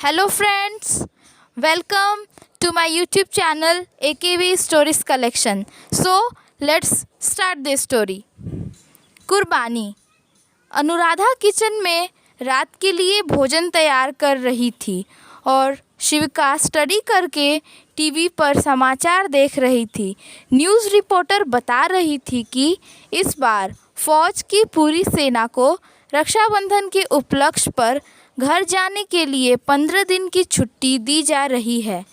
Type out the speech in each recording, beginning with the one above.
Hello friends, welcome to my YouTube channel AKV Stories Collection. So let's start this story. कुर्बानी। Anuradha kitchen में रात के लिए भोजन तैयार कर रही थी और शिविका स्टडी करके टीवी पर समाचार देख रही थी। न्यूज़ रिपोर्टर बता रही थी कि इस बार फौज की पूरी सेना को रक्षाबंधन के उपलक्ष्य पर घर जाने के लिए 15 दिन की छुट्टी दी जा रही है।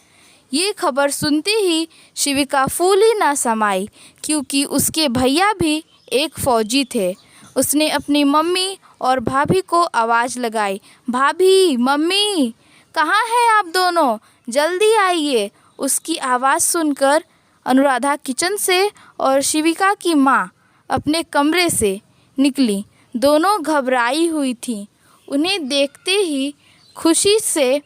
ये खबर सुनते ही शिविका फूली ना समाई, क्योंकि उसके भैया भी एक फ़ौजी थे। उसने अपनी मम्मी और भाभी को आवाज़ लगाई, भाभी, मम्मी, कहाँ हैं आप दोनों? जल्दी आइए। उसकी आवाज़ सुनकर अनुराधा किचन से और शिविका की माँ अपने कमरे से निकली। दोनों घबराई हुई थीं। उन्हें देखते ही खुशी से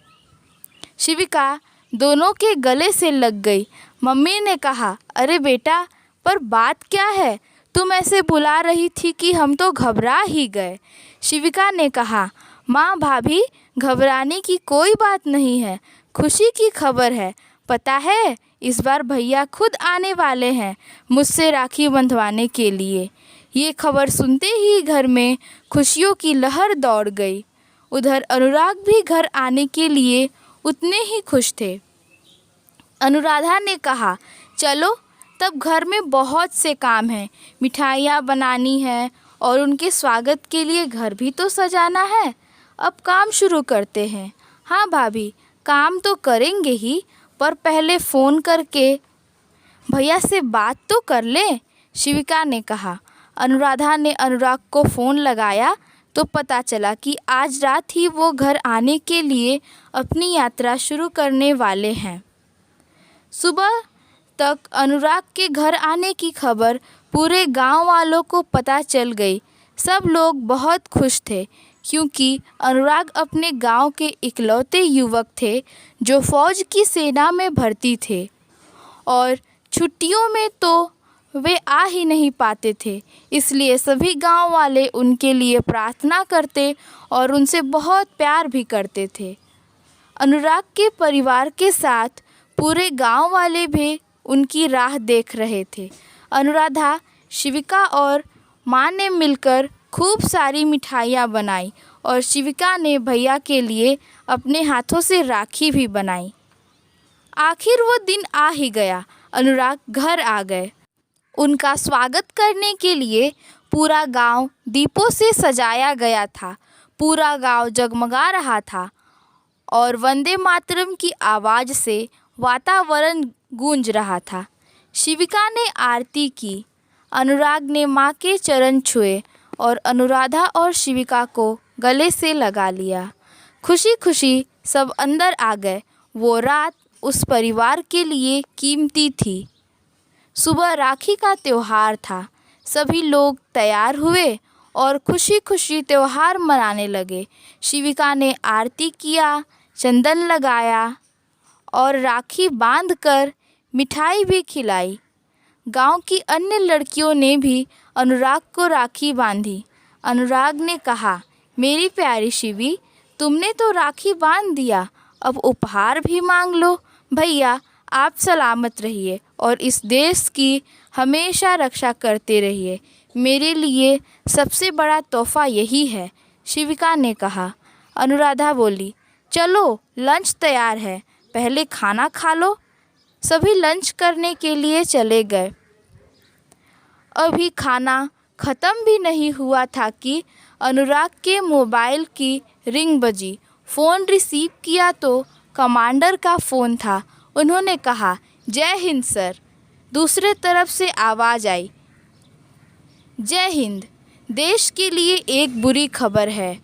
शिविका दोनों के गले से लग गई। मम्मी ने कहा, अरे बेटा, पर बात क्या है? तुम ऐसे बुला रही थी कि हम तो घबरा ही गए। शिविका ने कहा, माँ, भाभी, घबराने की कोई बात नहीं है, खुशी की खबर है। पता है, इस बार भैया खुद आने वाले हैं मुझसे राखी बंधवाने के लिए। ये खबर सुनते ही घर में खुशियों की लहर दौड़ गई। उधर अनुराग भी घर आने के लिए उतने ही खुश थे। अनुराधा ने कहा, चलो, तब घर में बहुत से काम हैं, मिठाइयाँ बनानी है और उनके स्वागत के लिए घर भी तो सजाना है। अब काम शुरू करते हैं। हाँ भाभी, काम तो करेंगे ही, पर पहले फ़ोन करके भैया से बात तो कर लें, शिविका ने कहा। अनुराधा ने अनुराग को फ़ोन लगाया तो पता चला कि आज रात ही वो घर आने के लिए अपनी यात्रा शुरू करने वाले हैं। सुबह तक अनुराग के घर आने की खबर पूरे गांव वालों को पता चल गई। सब लोग बहुत खुश थे, क्योंकि अनुराग अपने गांव के इकलौते युवक थे जो फ़ौज की सेना में भर्ती थे और छुट्टियों में तो वे आ ही नहीं पाते थे। इसलिए सभी गांव वाले उनके लिए प्रार्थना करते और उनसे बहुत प्यार भी करते थे। अनुराग के परिवार के साथ पूरे गांव वाले भी उनकी राह देख रहे थे। अनुराधा, शिविका और माँ ने मिलकर खूब सारी मिठाइयाँ बनाई और शिविका ने भैया के लिए अपने हाथों से राखी भी बनाई। आखिर वो दिन आ ही गया। अनुराग घर आ गए। उनका स्वागत करने के लिए पूरा गांव दीपों से सजाया गया था। पूरा गांव जगमगा रहा था और वंदे मातरम की आवाज़ से वातावरण गूंज रहा था। शिविका ने आरती की। अनुराग ने माँ के चरण छुए और अनुराधा और शिविका को गले से लगा लिया। खुशी खुशी सब अंदर आ गए। वो रात उस परिवार के लिए कीमती थी। सुबह राखी का त्यौहार था। सभी लोग तैयार हुए और खुशी खुशी त्यौहार मनाने लगे। शिविका ने आरती किया, चंदन लगाया और राखी बांधकर मिठाई भी खिलाई। गांव की अन्य लड़कियों ने भी अनुराग को राखी बांधी। अनुराग ने कहा, मेरी प्यारी शिवी, तुमने तो राखी बांध दिया, अब उपहार भी मांग लो। भैया, आप सलामत रहिए और इस देश की हमेशा रक्षा करते रहिए। मेरे लिए सबसे बड़ा तोहफ़ा यही है, शिविका ने कहा। अनुराधा बोली, चलो, लंच तैयार है, पहले खाना खा लो। सभी लंच करने के लिए चले गए। अभी खाना ख़त्म भी नहीं हुआ था कि अनुराग के मोबाइल की रिंग बजी। फ़ोन रिसीव किया तो कमांडर का फ़ोन था। उन्होंने कहा, जय हिंद सर। दूसरे तरफ से आवाज़ आई, जय हिंद। देश के लिए एक बुरी खबर है।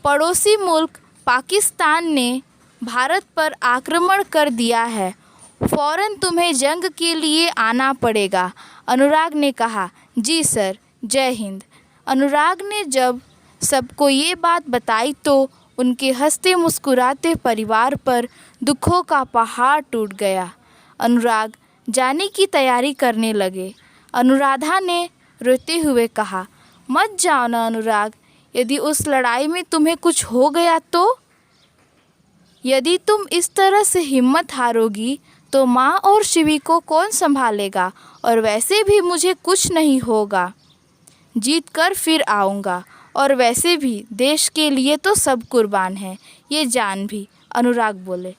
पड़ोसी मुल्क पाकिस्तान ने भारत पर आक्रमण कर दिया है। फ़ौरन तुम्हें जंग के लिए आना पड़ेगा। अनुराग ने कहा, जी सर, जय हिंद। अनुराग ने जब सबको ये बात बताई तो उनके हंसते मुस्कुराते परिवार पर दुखों का पहाड़ टूट गया। अनुराग जाने की तैयारी करने लगे। अनुराधा ने रोते हुए कहा, मत जाओ ना अनुराग, यदि उस लड़ाई में तुम्हें कुछ हो गया तो? यदि तुम इस तरह से हिम्मत हारोगी तो माँ और शिवी को कौन संभालेगा? और वैसे भी मुझे कुछ नहीं होगा, जीत कर फिर आऊँगा। और वैसे भी देश के लिए तो सब कुर्बान है, ये जान भी, अनुराग बोले।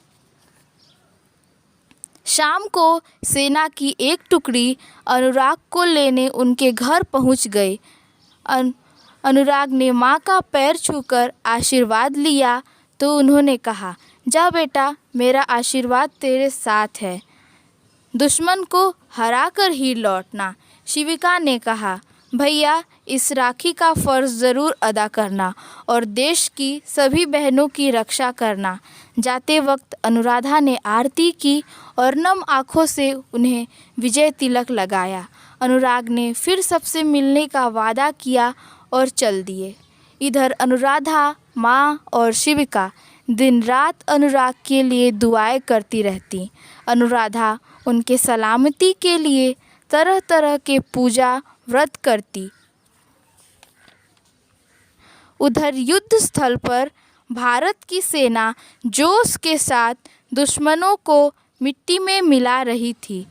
शाम को सेना की एक टुकड़ी अनुराग को लेने उनके घर पहुंच गई। अनुराग ने माँ का पैर छूकर आशीर्वाद लिया तो उन्होंने कहा, जा बेटा, मेरा आशीर्वाद तेरे साथ है, दुश्मन को हरा कर ही लौटना। शिविका ने कहा, भैया, इस राखी का फ़र्ज़ ज़रूर अदा करना और देश की सभी बहनों की रक्षा करना। जाते वक्त अनुराधा ने आरती की और नम आँखों से उन्हें विजय तिलक लगाया। अनुराग ने फिर सबसे मिलने का वादा किया और चल दिए। इधर अनुराधा, माँ और शिविका दिन रात अनुराग के लिए दुआएं करती रहती। अनुराधा उनके सलामती के लिए तरह तरह के पूजा व्रत करती। उधर युद्ध स्थल पर भारत की सेना जोश के साथ दुश्मनों को मिट्टी में मिला रही थी।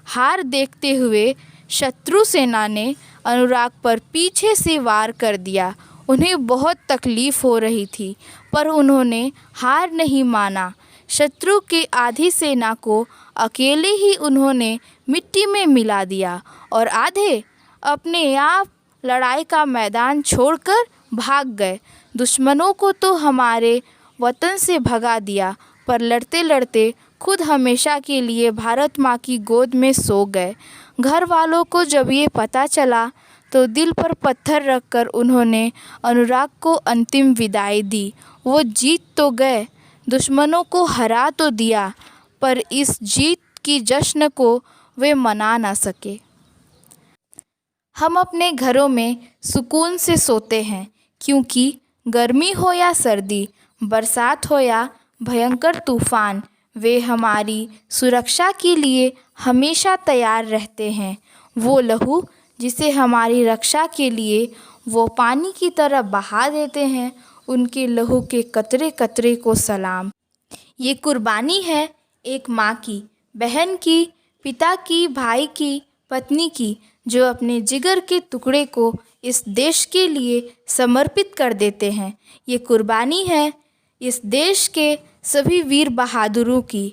हार देखते हुए शत्रु सेना ने अनुराग पर पीछे से वार कर दिया। उन्हें बहुत तकलीफ़ हो रही थी, पर उन्होंने हार नहीं माना। शत्रु की आधी सेना को अकेले ही उन्होंने मिट्टी में मिला दिया और आधे अपने आप लड़ाई का मैदान छोड़कर भाग गए। दुश्मनों को तो हमारे वतन से भगा दिया, पर लड़ते लड़ते खुद हमेशा के लिए भारत माँ की गोद में सो गए। घर वालों को जब ये पता चला तो दिल पर पत्थर रखकर उन्होंने अनुराग को अंतिम विदाई दी। वो जीत तो गए, दुश्मनों को हरा तो दिया, पर इस जीत की जश्न को वे मना ना सके। हम अपने घरों में सुकून से सोते हैं, क्योंकि गर्मी हो या सर्दी, बरसात हो या भयंकर तूफान, वे हमारी सुरक्षा के लिए हमेशा तैयार रहते हैं। वो लहू जिसे हमारी रक्षा के लिए वो पानी की तरह बहा देते हैं, उनके लहू के कतरे कतरे को सलाम। ये कुर्बानी है एक माँ की, बहन की, पिता की, भाई की, पत्नी की, जो अपने जिगर के टुकड़े को इस देश के लिए समर्पित कर देते हैं। ये कुर्बानी है इस देश के सभी वीर बहादुरों की,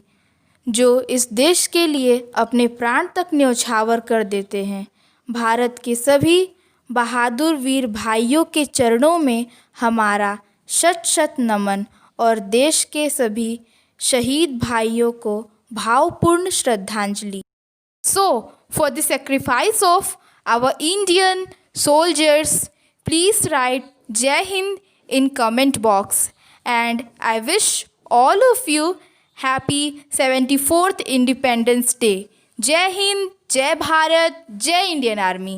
जो इस देश के लिए अपने प्राण तक न्यौछावर कर देते हैं। भारत के सभी बहादुर वीर भाइयों के चरणों में हमारा शत शत नमन और देश के सभी शहीद भाइयों को भावपूर्ण श्रद्धांजलि। So, for the sacrifice of our Indian soldiers, please write Jai Hind in comment box, and I wish all of you happy 74th Independence Day. Jai Hind, Jai Bharat, Jai Indian Army.